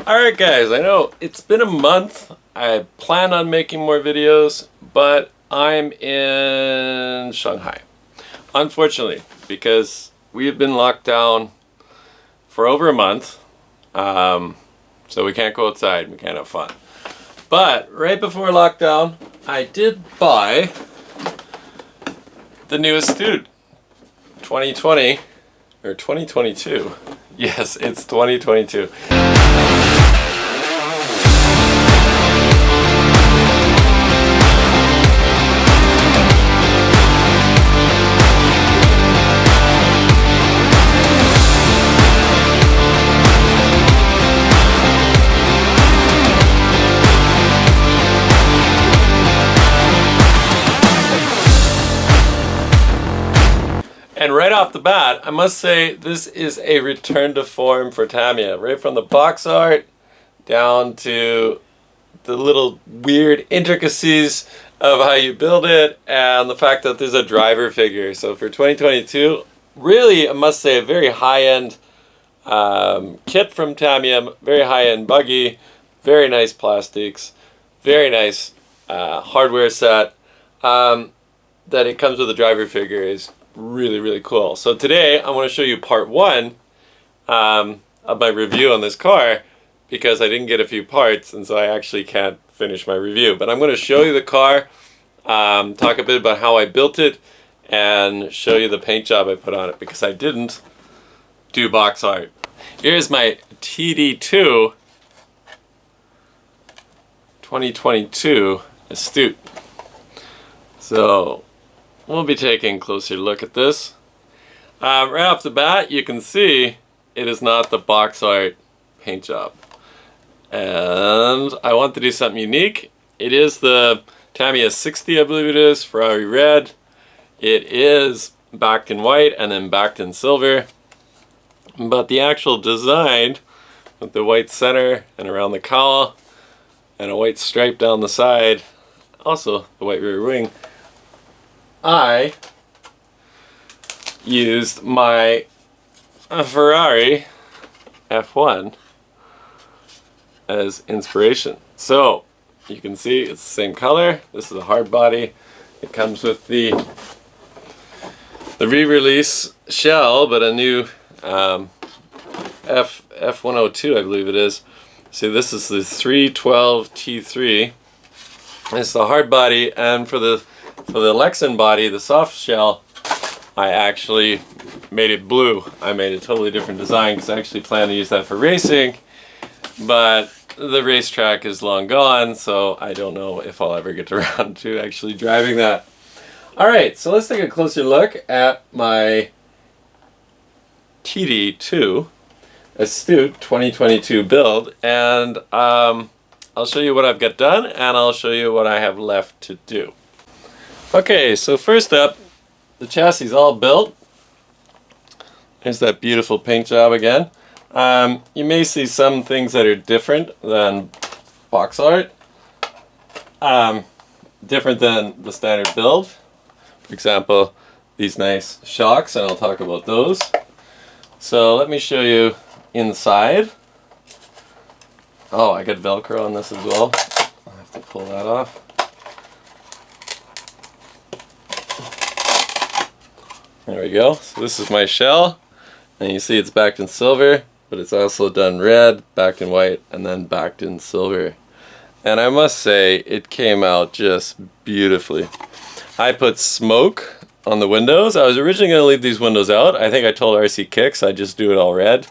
Alright guys, I know it's been a month. I plan on making more videos, but I'm in Shanghai. Unfortunately, because we have been locked down for over a month. So we can't go outside, we can't have fun. But right before lockdown, I did buy the new Astute 2020 or 2022. Yes, it's 2022. And right off the bat, I must say this is a return to form for Tamiya. Right from the box art down to the little weird intricacies of how you build it and the fact that there's a driver figure. So for 2022, really, I must say a very high-end kit from Tamiya, very high-end buggy, very nice plastics, very nice hardware set. That it comes with a driver figure is really cool. So today I want to show you part one of my review on this car, because I didn't get a few parts and so I actually can't finish my review. But I'm going to show you the car, talk a bit about how I built it, and show you the paint job I put on it, because I didn't do box art. Here's my TD2 2022 Astute. So we'll be taking a closer look at this. Right off the bat, you can see it is not the box art paint job. And I want to do something unique. It is the Tamiya 60, I believe it is, Ferrari red. It is backed in white and then backed in silver. But the actual design, with the white center and around the cowl, and a white stripe down the side, also the white rear wing, I used my Ferrari F1 as inspiration. So you can see it's the same color. This is a hard body. It comes with the re-release shell, but a new F102, I believe it is. See, this is the 312 T3. It's the hard body, and for the Lexan body, the soft shell, I actually made it blue. I made a totally different design because I actually plan to use that for racing, but the racetrack is long gone, so I don't know if I'll ever get around to actually driving that. Alright, so let's take a closer look at my TD2 Astute 2022 build, and I'll show you what I've got done, and I'll show you what I have left to do. Okay, so first up, the chassis is all built. There's that beautiful paint job again. You may see some things that are different than box art. Different than the standard build. For example, these nice shocks, and I'll talk about those. So let me show you inside. Oh, I got Velcro on this as well. I'll have to pull that off. There we go. So this is my shell, and you see it's backed in silver, but it's also done red, backed in white, and then backed in silver. And I must say, it came out just beautifully. I put smoke on the windows. I was originally going to leave these windows out. I think I told RC Kicks I'd just do it all red.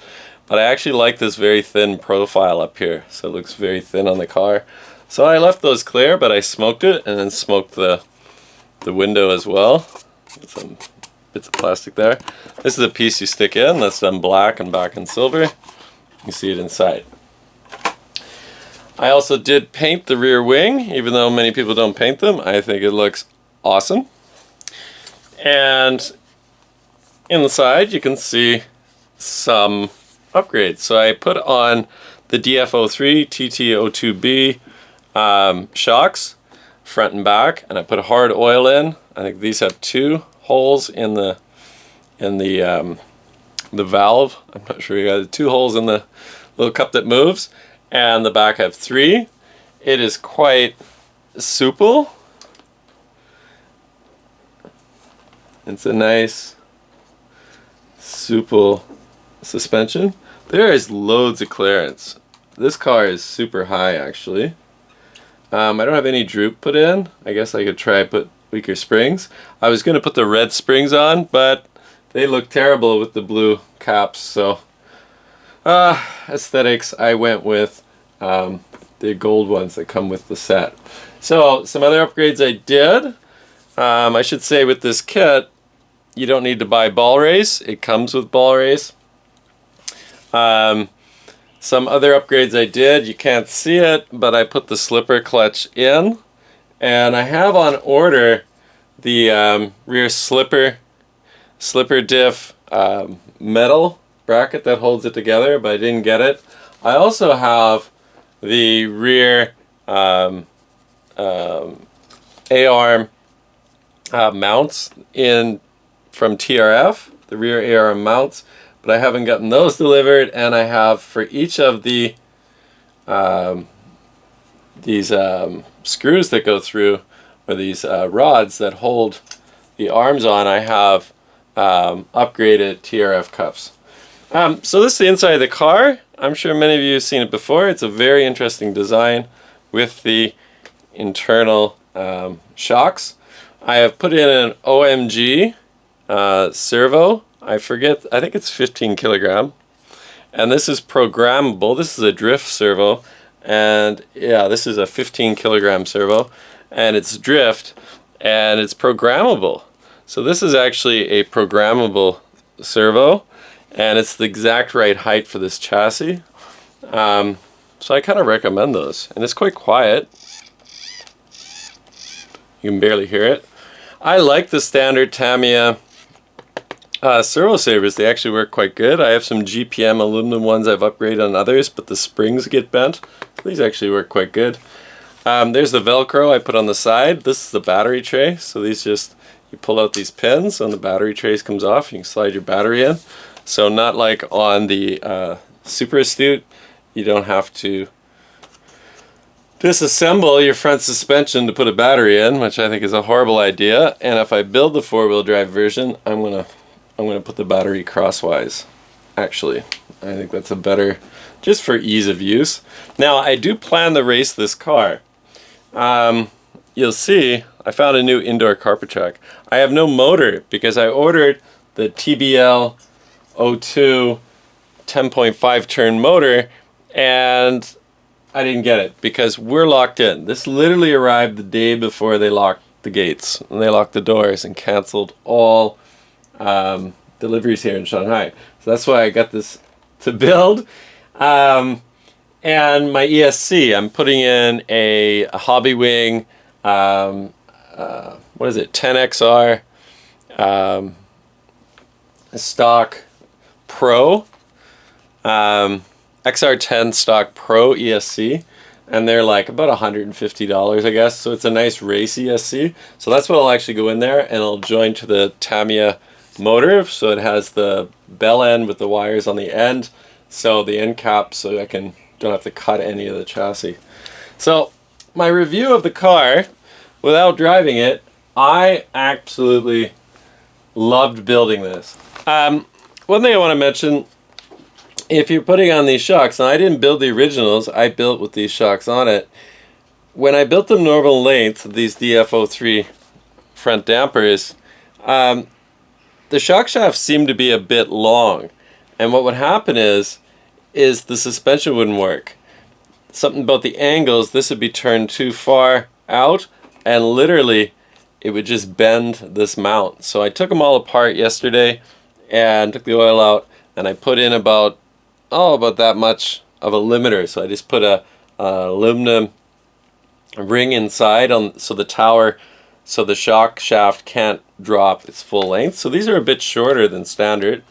But I actually like this very thin profile up here, so it looks very thin on the car. So I left those clear, but I smoked it, and then smoked the window as well. Some bits of plastic there. This is a piece you stick in, that's done black and back in silver. You see it inside. I also did paint the rear wing, even though many people don't paint them. I think it looks awesome. And in the side you can see some upgrades. So I put on the DF03 TT02B shocks, front and back, and I put a hard oil in. I think these have two holes in the valve. I'm not sure, you got two holes in the little cup that moves, and the back have 3. It is quite supple. It's a nice supple suspension. There is loads of clearance. This car is super high actually. I don't have any droop put in. I guess I could try put weaker springs. I was going to put the red springs on, but they look terrible with the blue caps, so aesthetics, I went with the gold ones that come with the set. So some other upgrades I did. I should say with this kit, you don't need to buy ball race. It comes with ball race. Some other upgrades I did, you can't see it, but I put the slipper clutch in, and I have on order the rear slipper diff metal bracket that holds it together, but I didn't get it. I also have the rear A-arm mounts in from TRF, the rear A-arm mounts, but I haven't gotten those delivered, and I have for each of the these screws that go through, or these rods that hold the arms on, I have upgraded TRF cups. So this is the inside of the car. I'm sure many of you have seen it before. It's a very interesting design with the internal shocks. I have put in an OMG servo. I think it's 15 kilogram. And this is programmable. This is a drift servo. And yeah, this is a 15 kilogram servo. And it's drift. And it's programmable. So this is actually a programmable servo. And it's the exact right height for this chassis. So I kind of recommend those. And it's quite quiet. You can barely hear it. I like the standard Tamiya Servo Savers. They actually work quite good. I have some GPM aluminum ones I've upgraded on others, but the springs get bent. So these actually work quite good. There's the Velcro I put on the side. This is the battery tray. So these just, you pull out these pins and the battery trays comes off. You can slide your battery in. So not like on the Super Astute, you don't have to disassemble your front suspension to put a battery in, which I think is a horrible idea. And if I build the 4-wheel drive version, I'm gonna put the battery crosswise. Actually, I think that's a better, just for ease of use. Now I do plan to race this car. You'll see I found a new indoor carpet track. I have no motor because I ordered the TBL 02 10.5 turn motor, and I didn't get it because we're locked in. This literally arrived the day before they locked the gates, and they locked the doors and canceled all deliveries here in Shanghai. So that's why I got this to build. And my ESC, I'm putting in a Hobby Wing, what is it, 10XR stock Pro, XR10 stock Pro ESC, and they're like about $150, I guess. So it's a nice race ESC. So that's what I'll actually go in there, and it'll join to the Tamiya motor. So it has the bell end with the wires on the end, so the end cap, so I don't have to cut any of the chassis. So my review of the car, without driving it, I absolutely loved building this. One thing I want to mention, if you're putting on these shocks, and I didn't build the originals, I built with these shocks on it. When I built them normal length, these DF03 front dampers, the shock shafts seemed to be a bit long. And what would happen is the suspension wouldn't work. Something about the angles, this would be turned too far out, and literally it would just bend this mount. So I took them all apart yesterday and took the oil out, and I put in about that much of a limiter. So I just put a aluminum ring inside so the tower, so the shock shaft can't drop its full length. So these are a bit shorter than standard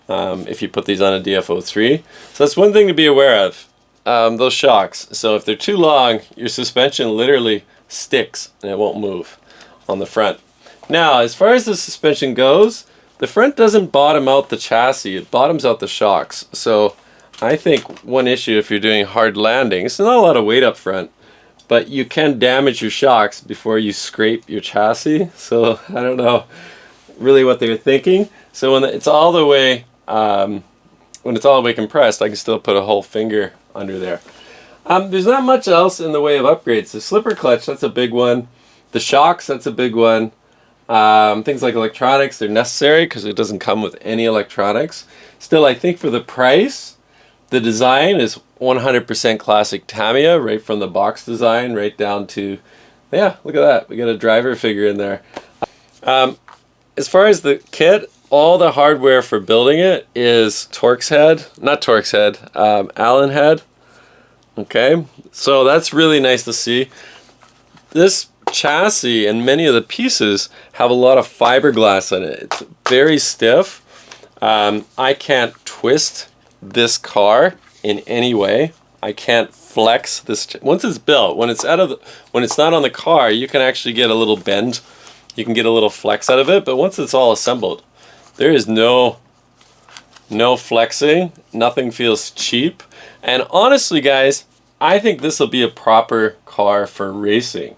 if you put these on a DF03. So that's one thing to be aware of, those shocks. So if they're too long, your suspension literally sticks and it won't move on the front. Now, as far as the suspension goes, the front doesn't bottom out the chassis, it bottoms out the shocks. So I think one issue if you're doing hard landing, it's not a lot of weight up front, but you can damage your shocks before you scrape your chassis. So I don't know really what they were thinking. So when it's all the way compressed, I can still put a whole finger under there. There's not much else in the way of upgrades. The slipper clutch, that's a big one. The shocks, that's a big one. Things like electronics, they're necessary because it doesn't come with any electronics. Still, I think for the price, the design is 100% classic Tamiya, right from the box design right down to, yeah, look at that. We got a driver figure in there. As far as the kit, all the hardware for building it is Allen head. Okay, so that's really nice to see. This chassis and many of the pieces have a lot of fiberglass in it. It's very stiff. I can't twist this car in any way. I can't flex this. Once it's built, when it's not on the car, you can actually get a little bend. You can get a little flex out of it, but once it's all assembled, there is no flexing. Nothing feels cheap. And honestly, guys, I think this will be a proper car for racing.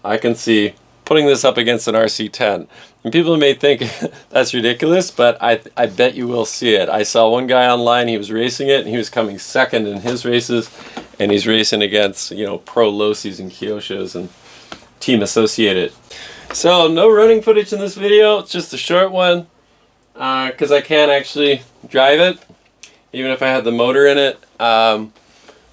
I can see putting this up against an RC10. And people may think that's ridiculous, but I bet you will see it. I saw one guy online, he was racing it, and he was coming second in his races, and he's racing against, you know, pro low season Kyoshos and team associated. So no running footage in this video, it's just a short one, because I can't actually drive it, even if I had the motor in it.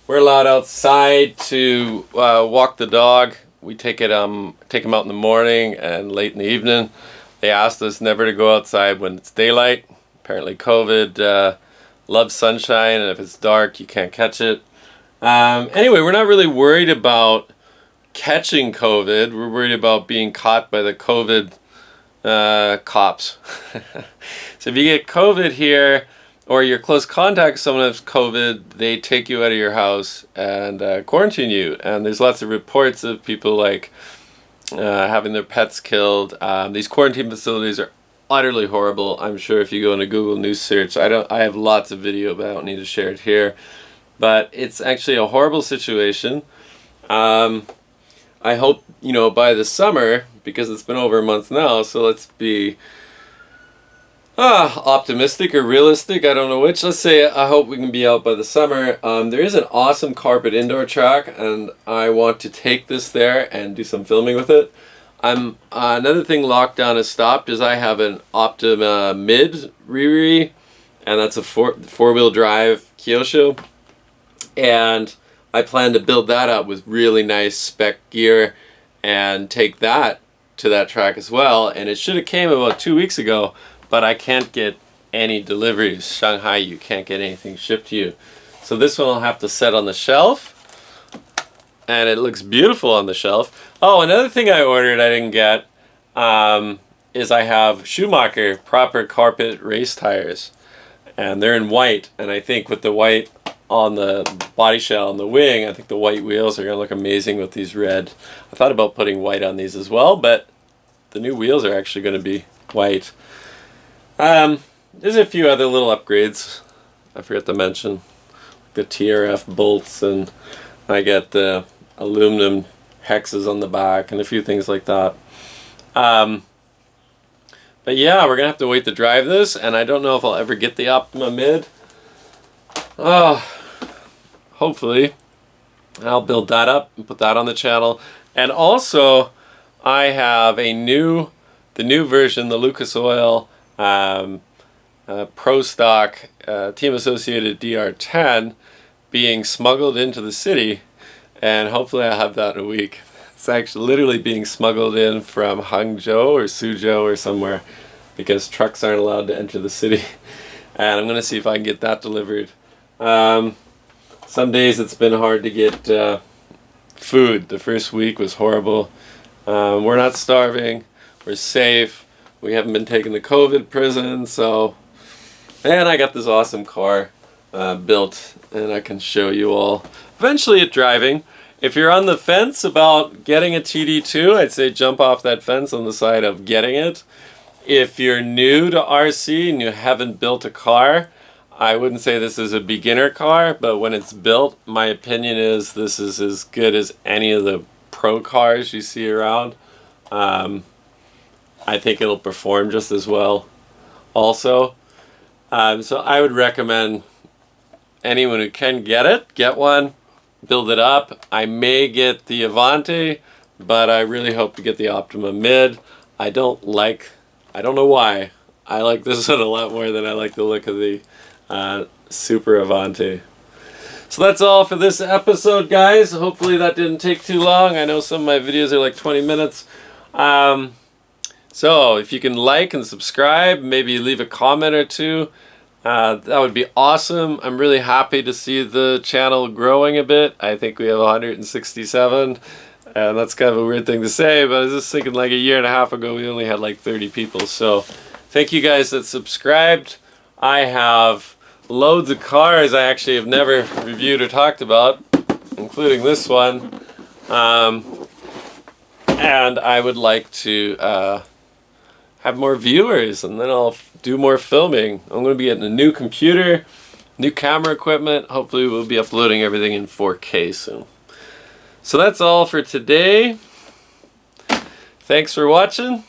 We're allowed outside to walk the dog. We take him out in the morning and late in the evening. They asked us never to go outside when it's daylight. Apparently COVID loves sunshine, and if it's dark, you can't catch it. Anyway, we're not really worried about catching COVID. We're worried about being caught by the COVID cops. So if you get COVID here, or you're close contact with someone who has COVID, they take you out of your house and quarantine you. And there's lots of reports of people like having their pets killed. These quarantine facilities are utterly horrible. I'm sure if you go into Google News search, I have lots of video, but I don't need to share it here. But it's actually a horrible situation. I hope, you know, by the summer, because it's been over a month now, so let's be optimistic or realistic, I don't know which. Let's say I hope we can be out by the summer. There is an awesome carpet indoor track, and I want to take this there and do some filming with it. Another thing lockdown has stopped is I have an Optima Mid Riri, and that's a four-wheel drive Kyosho, and I plan to build that up with really nice spec gear and take that to that track as well. And it should have came about 2 weeks ago, but I can't get any deliveries. Shanghai, you can't get anything shipped to you. So this one will have to set on the shelf, and it looks beautiful on the shelf. Oh, another thing I ordered I didn't get is I have Schumacher proper carpet race tires, and they're in white, and I think with the white on the body shell and the wing, I think the white wheels are going to look amazing with these red. I thought about putting white on these as well, but the new wheels are actually going to be white. There's a few other little upgrades I forgot to mention. The TRF bolts, and I get the aluminum hexes on the back and a few things like that. But yeah, we're going to have to wait to drive this, and I don't know if I'll ever get the Optima Mid. Hopefully I'll build that up and put that on the channel. And also I have the new version, the Lucas Oil Pro Stock Team Associated DR10 being smuggled into the city, and hopefully I'll have that in a week. It's actually literally being smuggled in from Hangzhou or Suzhou or somewhere, because trucks aren't allowed to enter the city. And I'm going to see if I can get that delivered. Some days it's been hard to get food. The first week was horrible. We're not starving. We're safe. We haven't been taken to COVID prison. So, and I got this awesome car built, and I can show you all eventually at driving. If you're on the fence about getting a TD2, I'd say jump off that fence on the side of getting it. If you're new to RC and you haven't built a car, I wouldn't say this is a beginner car, but when it's built, my opinion is this is as good as any of the pro cars you see around. I think it'll perform just as well also. So I would recommend anyone who can get it, get one, build it up. I may get the Avante, but I really hope to get the Optima Mid. I don't know why. I like this one a lot more than I like the look of the Super Avante. So that's all for this episode, guys. Hopefully that didn't take too long. I know some of my videos are like 20 minutes. So if you can like and subscribe, maybe leave a comment or two, that would be awesome. I'm really happy to see the channel growing a bit. I think we have 167, and that's kind of a weird thing to say, but I was just thinking like a year and a half ago we only had like 30 people. So thank you guys that subscribed. I have loads of cars I actually have never reviewed or talked about, including this one. And I would like to have more viewers, and then I'll do more filming. I'm going to be getting a new computer, new camera equipment. Hopefully we'll be uploading everything in 4K soon. So that's all for today. Thanks for watching.